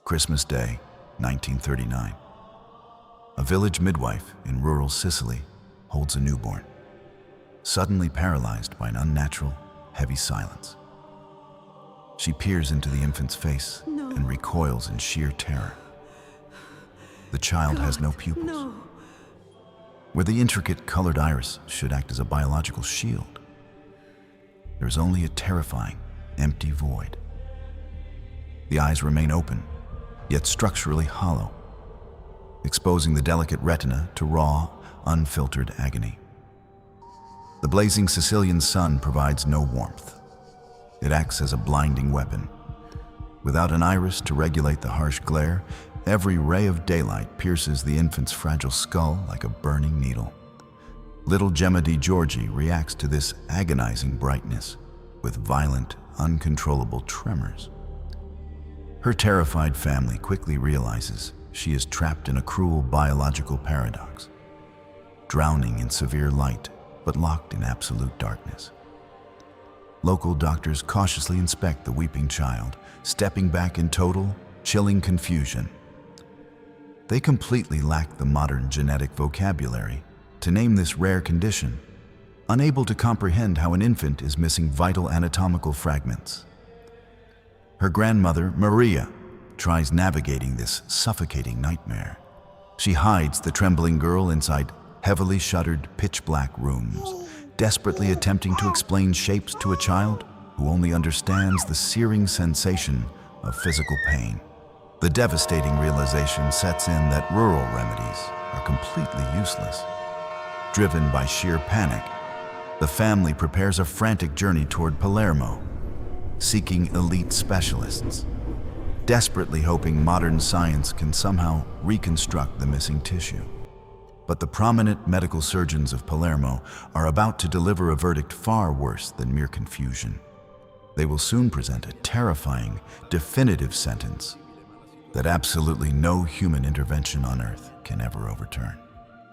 Christmas Day, 1939. A village midwife in rural Sicily holds a newborn, suddenly paralyzed by an unnatural, heavy silence. She peers into the infant's face and recoils in sheer terror. The child has no pupils. Where the intricate colored iris should act as a biological shield, there's only a terrifying, empty void. The eyes remain open, yet structurally hollow, exposing the delicate retina to raw, unfiltered agony. The blazing Sicilian sun provides no warmth. It acts as a blinding weapon. Without an iris to regulate the harsh glare, every ray of daylight pierces the infant's fragile skull like a burning needle. Little Gemma Di Giorgi reacts to this agonizing brightness with violent, uncontrollable tremors. Her terrified family quickly realizes she is trapped in a cruel biological paradox, drowning in severe light but locked in absolute darkness. Local doctors cautiously inspect the weeping child, stepping back in total, chilling confusion. They completely lack the modern genetic vocabulary to name this rare condition, unable to comprehend how an infant is missing vital anatomical fragments. Her grandmother, Maria, tries navigating this suffocating nightmare. She hides the trembling girl inside heavily shuttered, pitch-black rooms, desperately attempting to explain shapes to a child who only understands the searing sensation of physical pain. The devastating realization sets in that rural remedies are completely useless. Driven by sheer panic, the family prepares a frantic journey toward Palermo, seeking elite specialists, desperately hoping modern science can somehow reconstruct the missing tissue. But the prominent medical surgeons of Palermo are about to deliver a verdict far worse than mere confusion. They will soon present a terrifying, definitive sentence that absolutely no human intervention on Earth can ever overturn.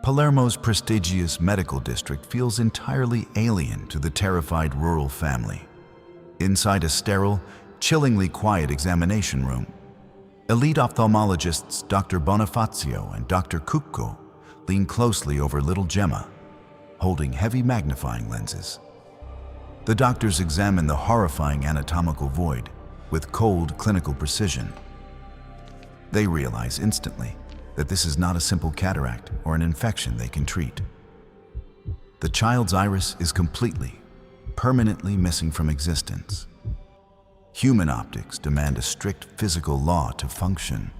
Palermo's prestigious medical district feels entirely alien to the terrified rural family. Inside a sterile, chillingly quiet examination room, elite ophthalmologists Dr. Bonifacio and Dr. Cucco lean closely over little Gemma, holding heavy magnifying lenses. The doctors examine the horrifying anatomical void with cold clinical precision. They realize instantly that this is not a simple cataract or an infection they can treat. The child's iris is completely, permanently missing from existence. Human optics demand a strict physical law to function.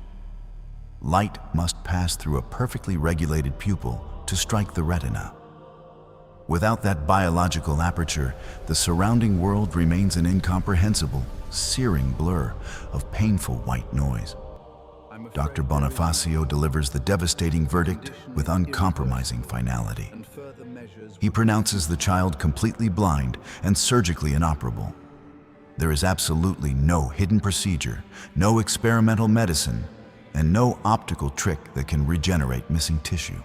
Light must pass through a perfectly regulated pupil to strike the retina. Without that biological aperture, the surrounding world remains an incomprehensible, searing blur of painful white noise. Dr. Bonifacio delivers the devastating verdict with uncompromising finality. He pronounces the child completely blind and surgically inoperable. There is absolutely no hidden procedure, no experimental medicine, and no optical trick that can regenerate missing tissue.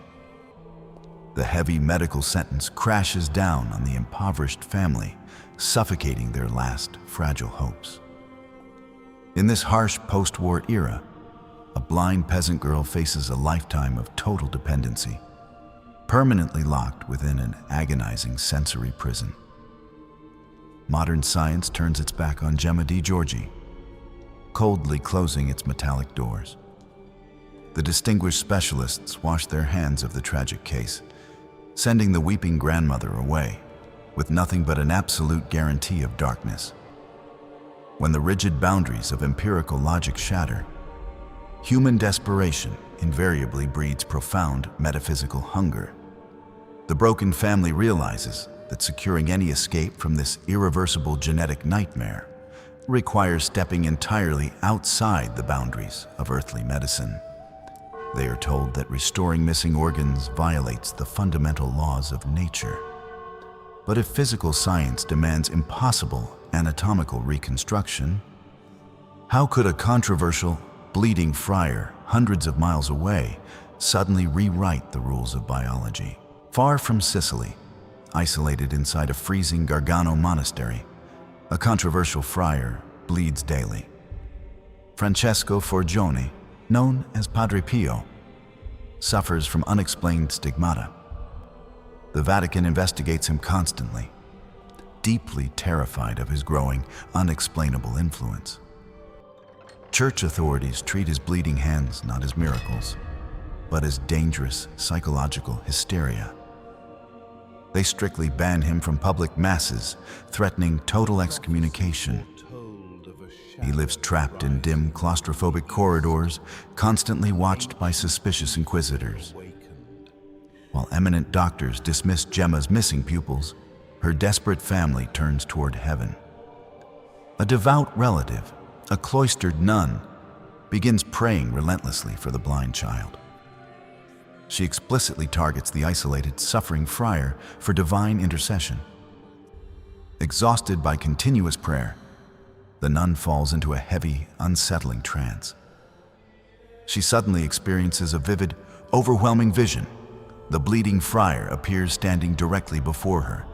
The heavy medical sentence crashes down on the impoverished family, suffocating their last fragile hopes. In this harsh post-war era, a blind peasant girl faces a lifetime of total dependency, permanently locked within an agonizing sensory prison. Modern science turns its back on Gemma Di Giorgi, coldly closing its metallic doors. The distinguished specialists wash their hands of the tragic case, sending the weeping grandmother away with nothing but an absolute guarantee of darkness. When the rigid boundaries of empirical logic shatter, human desperation invariably breeds profound metaphysical hunger. The broken family realizes that securing any escape from this irreversible genetic nightmare requires stepping entirely outside the boundaries of earthly medicine. They are told that restoring missing organs violates the fundamental laws of nature. But if physical science demands impossible anatomical reconstruction, how could a controversial, bleeding friar hundreds of miles away suddenly rewrite the rules of biology? Far from Sicily, isolated inside a freezing Gargano monastery, a controversial friar bleeds daily. Francesco Forgione, known as Padre Pio, suffers from unexplained stigmata. The Vatican investigates him constantly, deeply terrified of his growing, unexplainable influence. Church authorities treat his bleeding hands not as miracles, but as dangerous psychological hysteria. They strictly ban him from public masses, threatening total excommunication. He lives trapped in dim, claustrophobic corridors, constantly watched by suspicious inquisitors. While eminent doctors dismiss Gemma's missing pupils, her desperate family turns toward heaven. A devout relative, a cloistered nun, begins praying relentlessly for the blind child. She explicitly targets the isolated, suffering friar for divine intercession. Exhausted by continuous prayer, the nun falls into a heavy, unsettling trance. She suddenly experiences a vivid, overwhelming vision. The bleeding friar appears standing directly before her,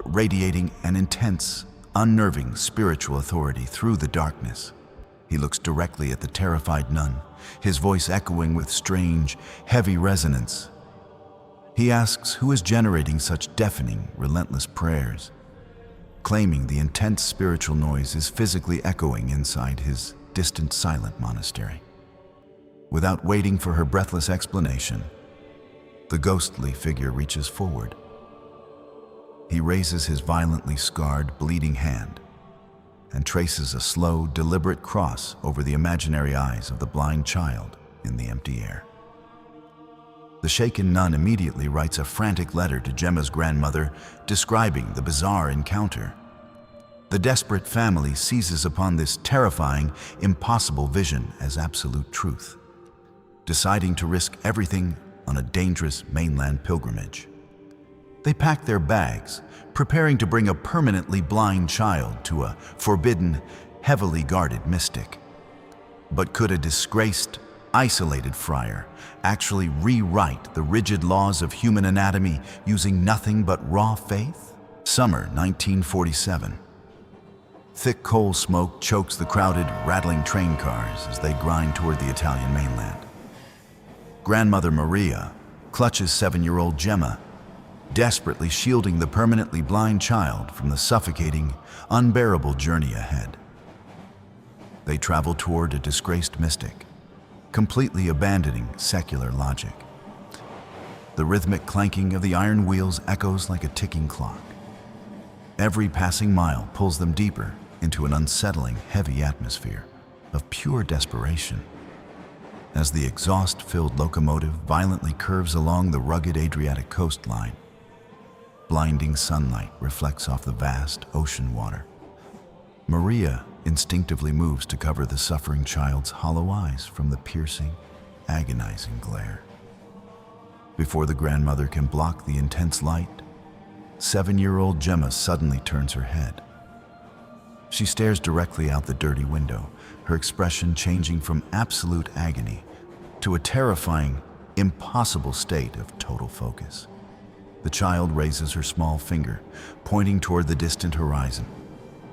radiating an intense, unnerving spiritual authority through the darkness. He looks directly at the terrified nun, his voice echoing with strange, heavy resonance. He asks who is generating such deafening, relentless prayers, claiming the intense spiritual noise is physically echoing inside his distant, silent monastery. Without waiting for her breathless explanation, the ghostly figure reaches forward. He raises his violently scarred, bleeding hand and traces a slow, deliberate cross over the imaginary eyes of the blind child in the empty air. The shaken nun immediately writes a frantic letter to Gemma's grandmother describing the bizarre encounter. The desperate family seizes upon this terrifying, impossible vision as absolute truth, deciding to risk everything on a dangerous mainland pilgrimage. They pack their bags, preparing to bring a permanently blind child to a forbidden, heavily guarded mystic. But could a disgraced, isolated friar actually rewrite the rigid laws of human anatomy using nothing but raw faith? Summer 1947. Thick coal smoke chokes the crowded, rattling train cars as they grind toward the Italian mainland. Grandmother Maria clutches 7-year-old Gemma, desperately shielding the permanently blind child from the suffocating, unbearable journey ahead. They travel toward a disgraced mystic, completely abandoning secular logic. The rhythmic clanking of the iron wheels echoes like a ticking clock. Every passing mile pulls them deeper into an unsettling, heavy atmosphere of pure desperation. As the exhaust-filled locomotive violently curves along the rugged Adriatic coastline, blinding sunlight reflects off the vast ocean water. Maria instinctively moves to cover the suffering child's hollow eyes from the piercing, agonizing glare. Before the grandmother can block the intense light, 7-year-old Gemma suddenly turns her head. She stares directly out the dirty window, her expression changing from absolute agony to a terrifying, impossible state of total focus. The child raises her small finger, pointing toward the distant horizon.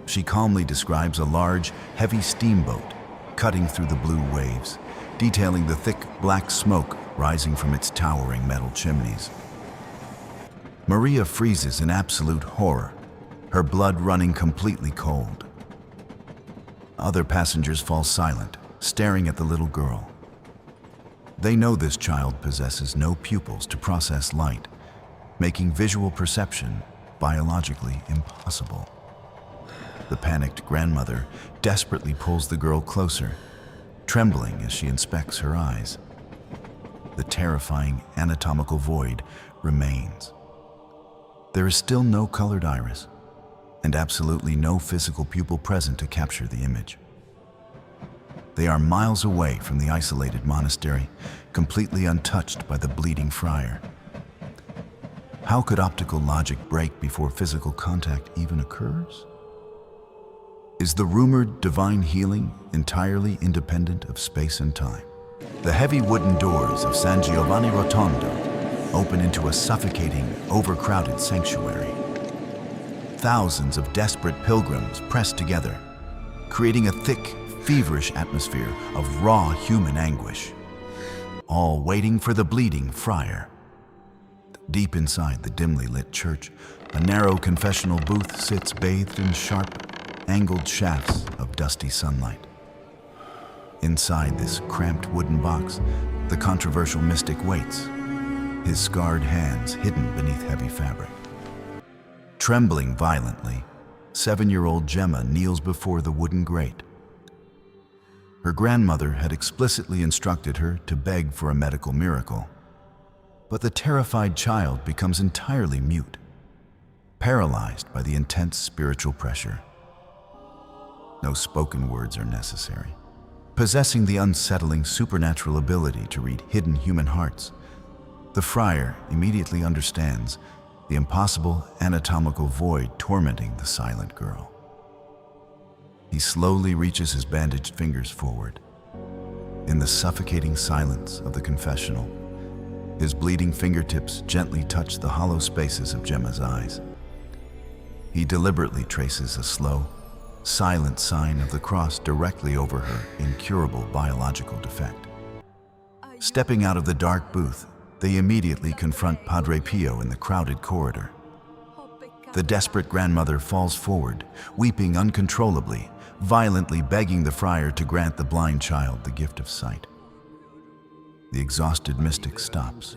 She calmly describes a large, heavy steamboat cutting through the blue waves, detailing the thick, black smoke rising from its towering metal chimneys. Maria freezes in absolute horror, her blood running completely cold. Other passengers fall silent, staring at the little girl. They know this child possesses no pupils to process light, making visual perception biologically impossible. The panicked grandmother desperately pulls the girl closer, trembling as she inspects her eyes. The terrifying anatomical void remains. There is still no colored iris, and absolutely no physical pupil present to capture the image. They are miles away from the isolated monastery, completely untouched by the bleeding friar. How could optical logic break before physical contact even occurs? Is the rumored divine healing entirely independent of space and time? The heavy wooden doors of San Giovanni Rotondo open into a suffocating, overcrowded sanctuary. Thousands of desperate pilgrims press together, creating a thick, feverish atmosphere of raw human anguish, all waiting for the bleeding friar. Deep inside the dimly lit church, a narrow confessional booth sits bathed in sharp, angled shafts of dusty sunlight. Inside this cramped wooden box, the controversial mystic waits, his scarred hands hidden beneath heavy fabric. Trembling violently, 7-year-old Gemma kneels before the wooden grate. Her grandmother had explicitly instructed her to beg for a medical miracle, but the terrified child becomes entirely mute, paralyzed by the intense spiritual pressure. No spoken words are necessary. Possessing the unsettling supernatural ability to read hidden human hearts, the friar immediately understands the impossible anatomical void tormenting the silent girl. He slowly reaches his bandaged fingers forward. In the suffocating silence of the confessional, his bleeding fingertips gently touch the hollow spaces of Gemma's eyes. He deliberately traces a slow, silent sign of the cross directly over her incurable biological defect. Stepping out of the dark booth, they immediately confront Padre Pio in the crowded corridor. The desperate grandmother falls forward, weeping uncontrollably, violently begging the friar to grant the blind child the gift of sight. The exhausted mystic stops,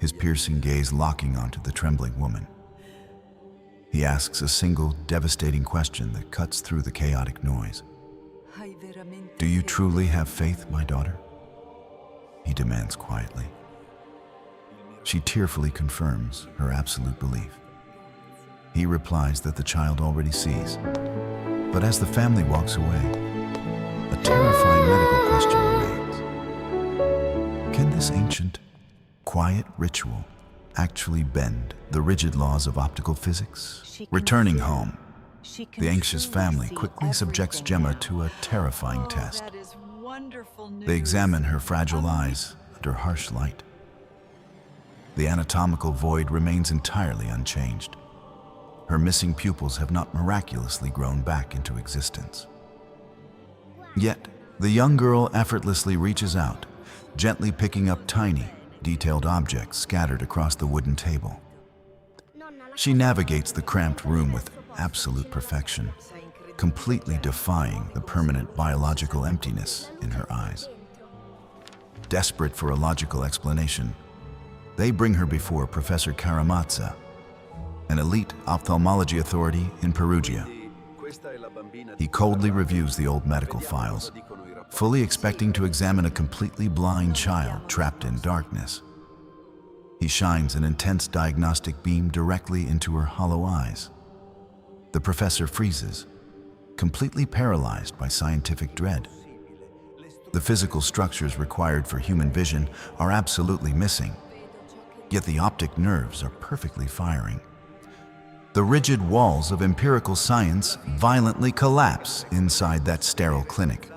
his piercing gaze locking onto the trembling woman. He asks a single, devastating question that cuts through the chaotic noise. "Do you truly have faith, my daughter?" he demands quietly. She tearfully confirms her absolute belief. He replies that the child already sees. But as the family walks away, a terrifying medical question remains. Can this ancient, quiet ritual actually bend the rigid laws of optical physics? Returning home, the anxious family quickly subjects Gemma to a terrifying test. They examine her fragile eyes under harsh light. The anatomical void remains entirely unchanged. Her missing pupils have not miraculously grown back into existence. Yet, the young girl effortlessly reaches out, gently picking up tiny, detailed objects scattered across the wooden table. She navigates the cramped room with absolute perfection, completely defying the permanent biological emptiness in her eyes. Desperate for a logical explanation, they bring her before Professor Caramazza, an elite ophthalmology authority in Perugia. He coldly reviews the old medical files, fully expecting to examine a completely blind child trapped in darkness. He shines an intense diagnostic beam directly into her hollow eyes. The professor freezes, completely paralyzed by scientific dread. The physical structures required for human vision are absolutely missing, yet the optic nerves are perfectly firing. The rigid walls of empirical science violently collapse inside that sterile clinic.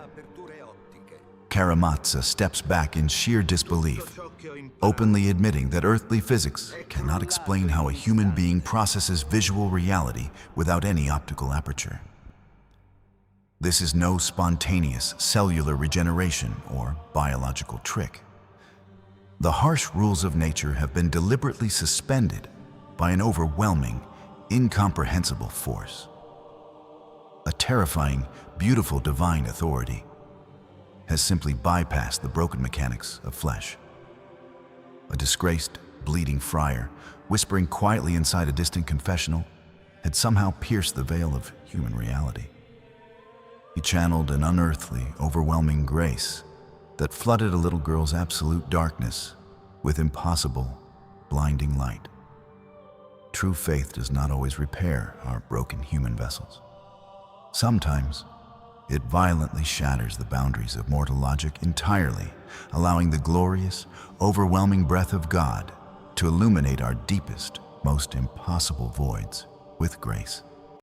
Caramazza steps back in sheer disbelief, openly admitting that earthly physics cannot explain how a human being processes visual reality without any optical aperture. This is no spontaneous cellular regeneration or biological trick. The harsh rules of nature have been deliberately suspended by an overwhelming, incomprehensible force. A terrifying, beautiful divine authority has simply bypassed the broken mechanics of flesh. A disgraced, bleeding friar, whispering quietly inside a distant confessional, had somehow pierced the veil of human reality. He channeled an unearthly, overwhelming grace that flooded a little girl's absolute darkness with impossible, blinding light. True faith does not always repair our broken human vessels. Sometimes, it violently shatters the boundaries of mortal logic entirely, allowing the glorious, overwhelming breath of God to illuminate our deepest, most impossible voids with grace.